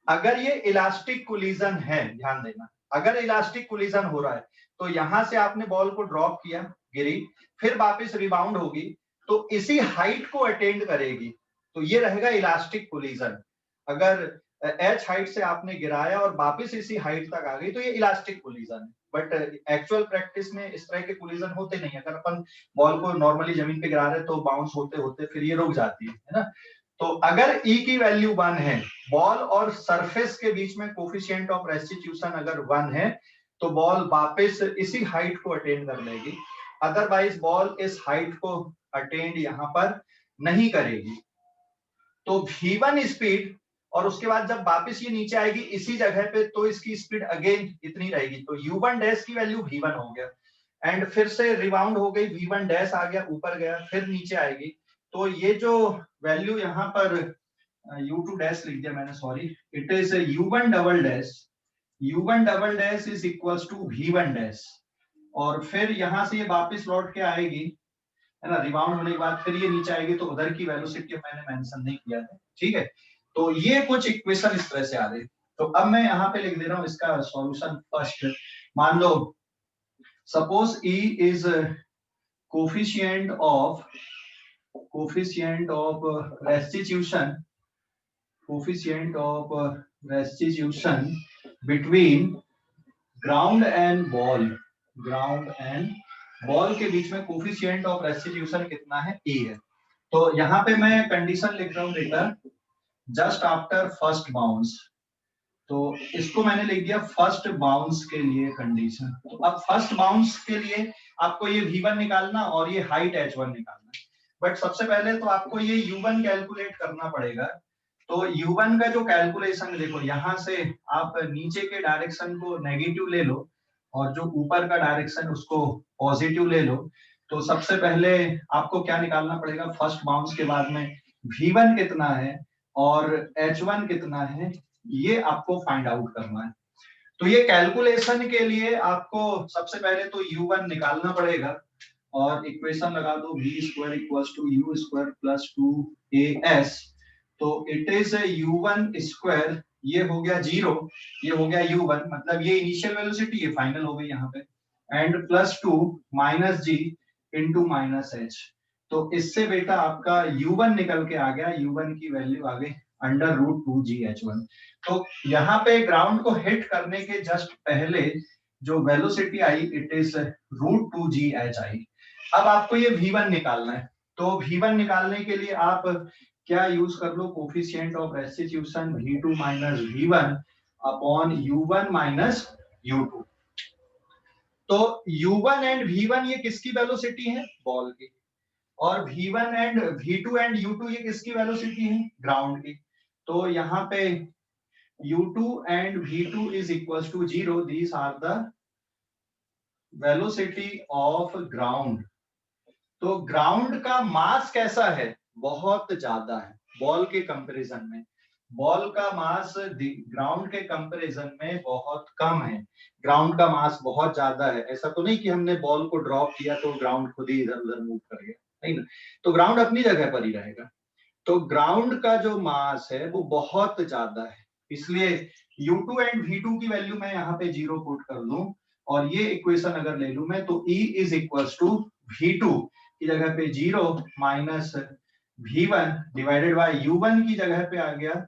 अगर ये इलास्टिक कोलिजन है, ध्यान देना, अगर इलास्टिक कोलिजन हो रहा है तो यहां से आपने बॉल को ड्रॉप किया, गिरी, फिर वापस रिबाउंड होगी, तो इसी हाइट को अटेंड करेगी, तो ये रहेगा इलास्टिक कोलिजन। अगर एच हाइट से आपने गिराया और वापस इसी हाइट तक आ गई तो ये इलास्टिक कोलिजन है। बट एक्चुअल प्रैक्टिस में इस तरह के कोलिजन होते नहीं। अगर अपन बॉल को नॉर्मली जमीन पे गिरा रहे तो बाउंस होते होते फिर ये रुक जाती है ना। तो अगर E की वैल्यू 1 है, बॉल और सरफेस के बीच में कोफिशिएंट ऑफ रेस्टिट्यूशन अगर 1 है, तो बॉल वापस इसी हाइट को अटेंड कर लेगी। अदरवाइज बॉल इस हाइट को अटेंड यहाँ पर नहीं करेगी। तो V1 स्पीड, और उसके बाद जब वापस ये नीचे आएगी इसी जगह पे, तो इसकी स्पीड अगेन इतनी रहेगी। तो U1 डैश की वैल्यू V1 हो गया, एंड फिर से रिबाउंड हो गई, V1 डैश आ गया, ऊपर गया, फिर नीचे आएगी। तो ये जो वैल्यू यहाँ पर U2 डैश लिख दिया मैंने, sorry, it is U1 double dash, U1 double dash is equals to V1 dash. और फिर यहाँ से ये वापस लौट के आएगी, है ना, रिबाउंड होने के बाद फिर ये नीचे आएगी, तो उधर की वेलोसिटी मैंने मेंशन नहीं किया है, ठीक है। तो ये कुछ इक्वेशन इस तरह से आ रही। तो अब मैं यहाँ पे लिख दे रहा हूँ इसका सॉल्यूशन फर्स्ट। मान लो suppose E is coefficient of restitution between ground and ball के बीच में कोफिशिएंट ऑफ रेस्टिट्यूशन कितना है, E है। तो यहाँ पे मैं कंडीशन लिख रहा हूँ बेटा, जस्ट आफ्टर फर्स्ट बाउंस। तो इसको मैंने लिख दिया फर्स्ट बाउंस के लिए कंडीशन। तो अब फर्स्ट बाउंस के लिए आपको ये V1 निकालना और ये हाइट H1 निकालना। बट सबसे पहले तो आपको ये U1 कैलकुलेट करना पड़ेगा। तो U1 का जो कैलकुलेशन देखो, यहाँ से आप नीचे के डायरेक्शन को नेगेटिव ले लो और जो ऊपर का डायरेक्शन उसको पॉजिटिव ले लो। तो सबसे पहले आपको क्या निकालना पड़ेगा, फर्स्ट बाउंस के बाद में V1 कितना है और H1 कितना है, ये आपको फाइंड आउट करना है। तो ये कैलकुलेशन के लिए आपको सबसे पहले तो U1 निकालना पड़ेगा, और इक्वेशन लगा दो v square equals to u square plus 2as। तो इट इज U1 स्क्वायर, ये हो गया 0, ये हो गया U1, मतलब ये इनिशियल वेलोसिटी, ये फाइनल हो गई यहाँ पे, and plus 2 minus g into minus h। तो इससे बेटा आपका U1 निकल के आ गया, U1 की वैल्यू आ गई √2gh1। तो यहाँ पे ग्राउंड को हिट करने के जस्ट पहले जो velocity I, it is √2gh आई। अब आपको ये V1 निकालना है। तो V1 निकालने के लिए आप क्या यूज कर लो, coefficient of restitution V2 minus V1 upon U1 minus U2। तो U1 एंड V1 ये किसकी वेलोसिटी है, बॉल की, और V1 and V2 and U2 ये किसकी वेलोसिटी है, ग्राउंड की। तो यहाँ पे U2 and V2 is equals to 0, these are the velocity of ground. तो ग्राउंड का मास कैसा है, बहुत ज्यादा है बॉल के कंपैरिजन में। बॉल का मास ग्राउंड के कंपैरिजन में बहुत कम है, ग्राउंड का मास बहुत ज्यादा है। ऐसा तो नहीं कि हमने बॉल को ड्रॉप किया तो ग्राउंड खुद ही इधर उधर मूव कर गया, नहीं ना। तो ग्राउंड अपनी जगह पर ही रहेगा। तो ग्राउंड का जो मास है वो बहुत ज्यादा है, इसलिए U2 एंड V2 की वैल्यू मैं यहाँ पे 0 पुट कर दूं, और ये इक्वेशन अगर ले लूं मैं, तो E is equals to V2 की जगह पे 0 minus V1 divided by U1 की जगह पे आ गया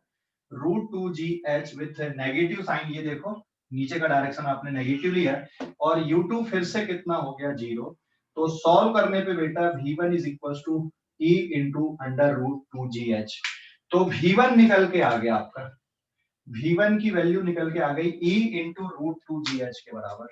√2gh विथ नेगेटिव साइन। ये देखो नीचे का डायरेक्शन आपने नेगेटिव लिया, और U2 फिर से कितना हो गया, 0। तो सॉल्व करने पे बेटा V1 is equals to E into √2gh। तो V1 निकल के आ गया आपका, V1 की वैल्यू निकल के आ गई E इंटू √2gh के बराबर।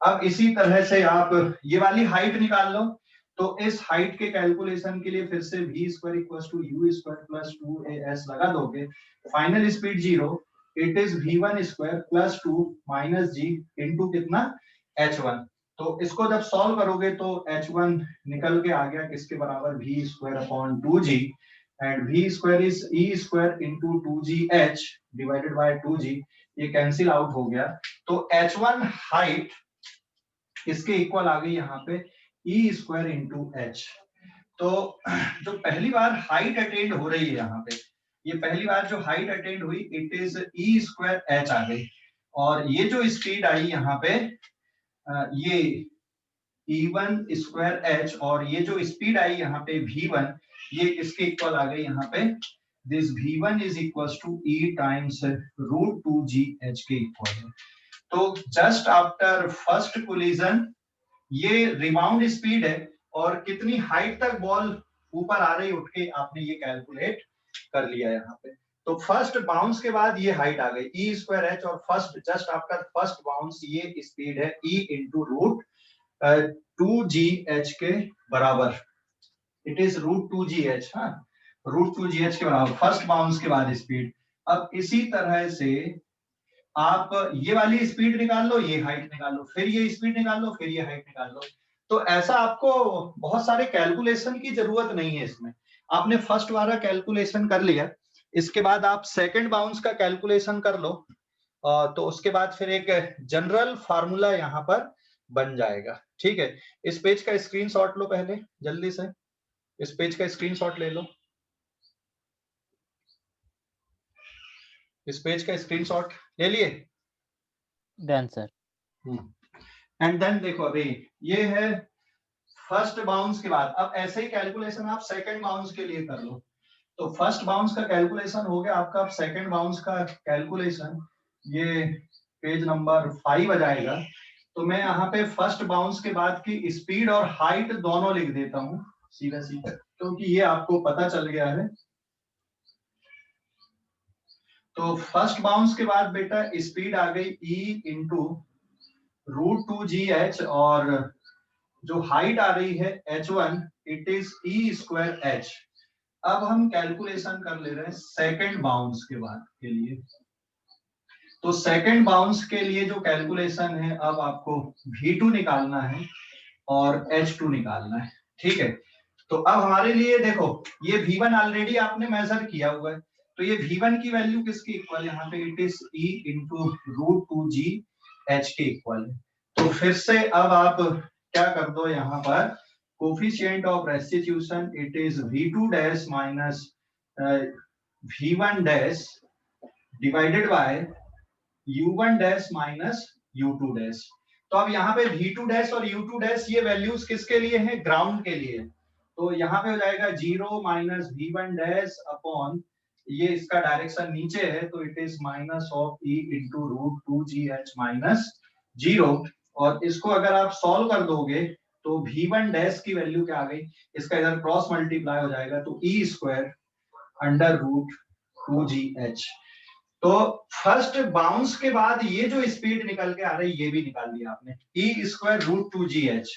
अब इसी तरह से आप ये वाली हाइट निकाल लो। तो इस हाइट के कैलकुलेशन के लिए फिर से v square equals to u square plus 2as लगा दोगे, final speed 0, it is v1 square plus 2 minus g into कितना, h1। तो इसको जब सॉल्व करोगे तो h1 निकल के आ गया किसके बराबर, v square upon 2g, and v square is e square into 2gh divided by 2g, ये कैंसिल आउट हो गया। तो h1 हाइट इसके इक्वल आ गई यहाँ पे E स्क्वायर इंटू h। तो जो पहली बार हाइट अटेंड हो रही है यहाँ पे, ये पहली बार जो हाइट अटेंड हुई, it is E square h आ गई, और ये जो स्पीड आई यहाँ पे, ये E1 स्क्वायर h, और ये जो स्पीड आई यहाँ पे V1, ये इसके इक्वल आ गई यहाँ पे, this V1 is equal to E times √2gh के इक्वल है। तो जस्ट आफ्टर फर्स्ट कोलिजन ये रिबाउंड स्पीड है, और कितनी हाइट तक बॉल ऊपर आ रही उठ के, आपने ये कैलकुलेट कर लिया यहाँ पे। तो फर्स्ट बाउंस के बाद ये हाइट आ गई E स्क्वायर h, और first just after first bounce ये स्पीड है E इंटू √2gh के बराबर। इट इज √2gh, हाँ, √2gh के बराबर फर्स्ट बाउंस के बाद स्पीड। अब इसी तरह से आप ये वाली स्पीड निकाल लो, ये हाइट निकाल लो, फिर ये स्पीड निकाल लो, फिर ये हाइट निकाल लो। तो ऐसा आपको बहुत सारे कैलकुलेशन की जरूरत नहीं है इसमें। आपने फर्स्ट वाला कैलकुलेशन कर लिया, इसके बाद आप सेकंड बाउंस का कैलकुलेशन कर लो, तो उसके बाद फिर एक जनरल फार्मूला यहाँ पर बन जाएगा। ठीक है, इस पेज का स्क्रीनशॉट लो पहले जल्दी से, इस पेज का स्क्रीनशॉट ले लो, इस पेज का स्क्रीनशॉट ले लिए? Done sir. एंड देन देखो, अभी ये है फर्स्ट बाउंस के बाद। अब ऐसे ही कैलकुलेशन आप सेकंड बाउंस के लिए कर लो। तो फर्स्ट बाउंस का कैलकुलेशन हो गया आपका, अब सेकंड बाउंस का कैलकुलेशन ये पेज नंबर 5 आ जाएगा। तो मैं यहाँ पे फर्स्ट बाउंस के बाद की स्पीड और हाइट दोनों लिख देता हूँ सीधा सीधा, क्योंकि ये आपको पता चल गया है। तो फर्स्ट बाउंस के बाद बेटा स्पीड आ गई E इंटू √2gh, और जो हाइट आ रही है h1, it is E square h। अब हम कैलकुलेशन कर ले रहे हैं सेकंड बाउंस के बाद के लिए। तो सेकंड बाउंस के लिए जो कैलकुलेशन है, अब आपको V2 निकालना है और H2 निकालना है। ठीक है, तो अब हमारे लिए देखो, ये V1 ऑलरेडी आपने मेजर किया हुआ है, तो ये V1 की वैल्यू किसकी इक्वल है यहाँ पे, it is E into √2gh के इक्वल है। तो फिर से अब आप क्या कर दो यहाँ पर, coefficient of restitution, it is V2 dash minus V1 dash divided by U1 dash minus U2 dash. तो अब यहाँ पे V2 डैश और U2 डैश ये वैल्यूज किसके लिए हैं, ग्राउंड के लिए। तो यहाँ पे हो जाएगा 0 माइनस V1 डैश अपॉन, ये इसका डायरेक्शन नीचे है, तो it is minus of E into √2gh minus 0। और इसको अगर आप सॉल्व कर दोगे तो V1 डैश की वैल्यू क्या आ गई, इसका इधर क्रॉस मल्टीप्लाई हो जाएगा, तो E स्क्वायर अंडर √2gh। तो फर्स्ट बाउंस के बाद ये जो स्पीड निकल के आ रही है, ये भी निकाल दिया आपने, E स्क्वायर √2gh।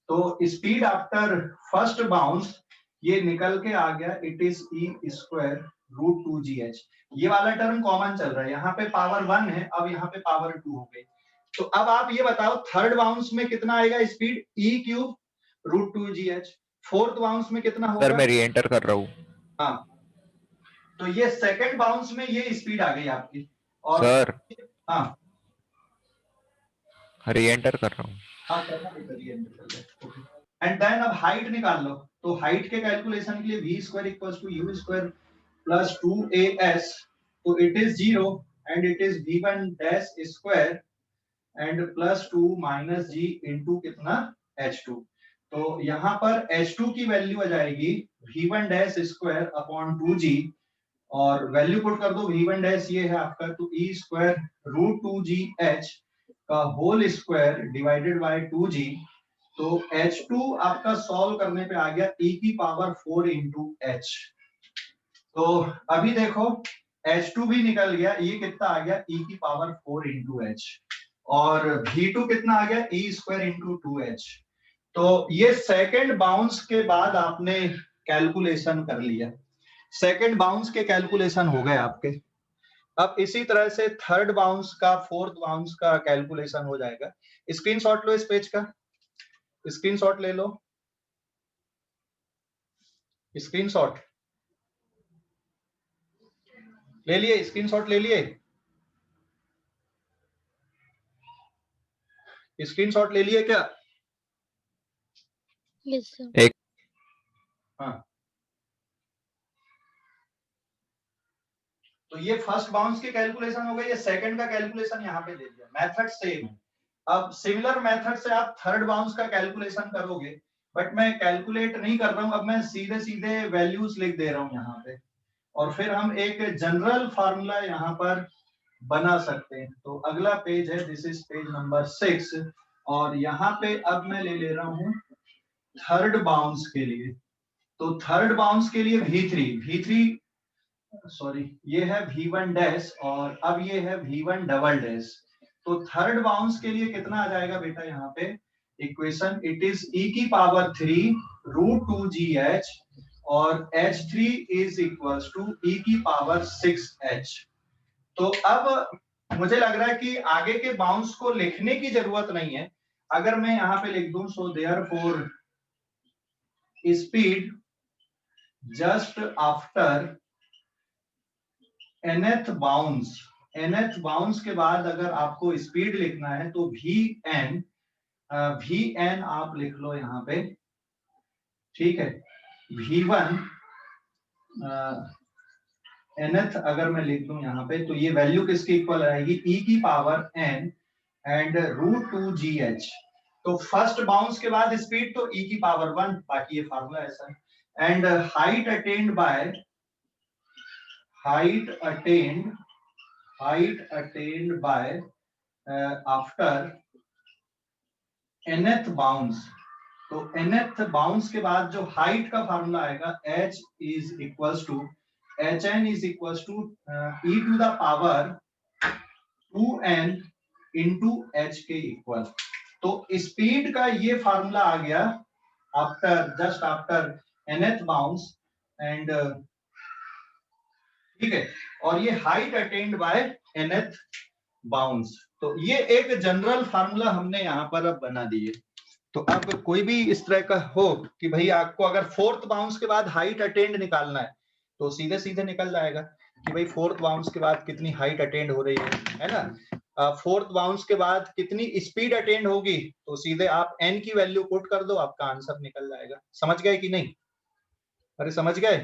तो स्पीड आफ्टर फर्स्ट बाउंस ये निकल के आ गया, it is E square √2gh। ये वाला टर्म कॉमन चल रहा है, यहाँ पे पावर 1 है, अब यहाँ पे पावर 2 हो गई। तो अब आप ये बताओ थर्ड बाउंस में कितना आएगा speed, E cube √2gh। Fourth bounce में कितना होगा? सर मैं री एंटर कर रहा हूँ। हाँ, तो ये सेकंड बाउंस में ये स्पीड आ गई आपकी। और सर हाँ, री एंटर कर रहा हूँ। हाँ करना भी करिए, एंड देन अब हाइट निकाल लो। तो हाइट के कैलकुलेशन के लिए V square equals to U square plus 2AS, तो it is 0 and it is V1 dash square and plus 2 minus G into कितना, H2। तो यहाँ पर H2 की वैल्यू आ जाएगी V1 dash square upon 2G, और वैल्यू पुट कर दो, V1 डैश ये है आपका, तो E स्क्वायर √2gh का whole square divided by 2G। तो H2 आपका सॉल्व करने पे आ गया E की पावर 4 इंटू H। तो अभी देखो H2 भी निकल गया, ये कितना आ गया, E की पावर 4 इंटू H, और V2 कितना आ गया, E स्क्वायर इंटू 2H। तो ये सेकंड बाउंस के बाद आपने कैलकुलेशन कर लिया, सेकंड बाउंस के कैलकुलेशन हो गए आपके। अब इसी तरह से थर्ड बाउंस का, फोर्थ बाउंस का कैलकुलेशन हो जाएगा। स्क्रीनशॉट लो इस पेज का, स्क्रीनशॉट ले लो, स्क्रीनशॉट ले लिए, स्क्रीनशॉट ले लिए, स्क्रीनशॉट ले लिए क्या? Yes sir. एक हाँ, तो ये फर्स्ट बाउंस के कैलकुलेशन हो गए, ये सेकंड का कैलकुलेशन यहाँ पे दे दिया, मेथड सेम है। अब सिमिलर मेथड से आप थर्ड बाउंस का कैलकुलेशन करोगे, बट मैं कैलकुलेट नहीं कर रहा हूं, अब मैं सीधे सीधे वैल्यूज लिख दे रहा हूं यहाँ पे, और फिर हम एक जनरल फार्मूला यहाँ पर बना सकते हैं। तो अगला पेज है, दिस इज पेज नंबर 6, और यहाँ पे अब मैं ले ले रहा हूं थर्ड बाउंस के लिए। तो थर्ड बाउंस के लिए V3 सॉरी, ये है V1 डैश और अब ये है V1 डबल डैश। तो थर्ड बाउंस के लिए कितना आ जाएगा बेटा यहाँ पे इक्वेशन, इट इज e की पावर 3 √2gh और h3 is equals to e की पावर 6h। तो अब मुझे लग रहा है कि आगे के बाउंस को लिखने की जरूरत नहीं है। अगर मैं यहाँ पे लिख दूं, so therefore speed just after nth bounce के बाद अगर आपको स्पीड लिखना है तो vn आप लिख लो यहाँ पे, ठीक है। v1 nth अगर मैं लिख दूं यहाँ पे तो ये वैल्यू किसके इक्वल रहेगी, e की पावर n एंड √2gh। तो फर्स्ट बाउंस के बाद स्पीड तो e की पावर 1, बाकी ये फार्मूला ऐसा है। And height attained by after nth bounce. तो nth बाउंस के बाद जो हाइट का फार्मूला आएगा h is equals to hn is equals to e to the power 2n into h के इक्वल। तो स्पीड का ये फार्मूला आ गया just after nth bounce and ठीक है, और ये height attained by nth bounce. तो ये एक जनरल फार्मूला हमने यहाँ पर अब बना दिए। तो अब कोई भी इस तरह का हो कि भाई आपको अगर फोर्थ बाउंस के बाद हाइट अटेन्ड निकालना है तो सीधे सीधे निकल जाएगा कि भाई फोर्थ बाउंस के बाद कितनी हाइट अटेन्ड हो रही है ना। फोर्थ बाउंस के बाद कितनी स्पीड अटेन्ड होगी तो सीधे आप n की वैल्यू पुट कर दो, आपका आंसर निकल जाएगा। समझ गए कि नहीं? अरे समझ गए?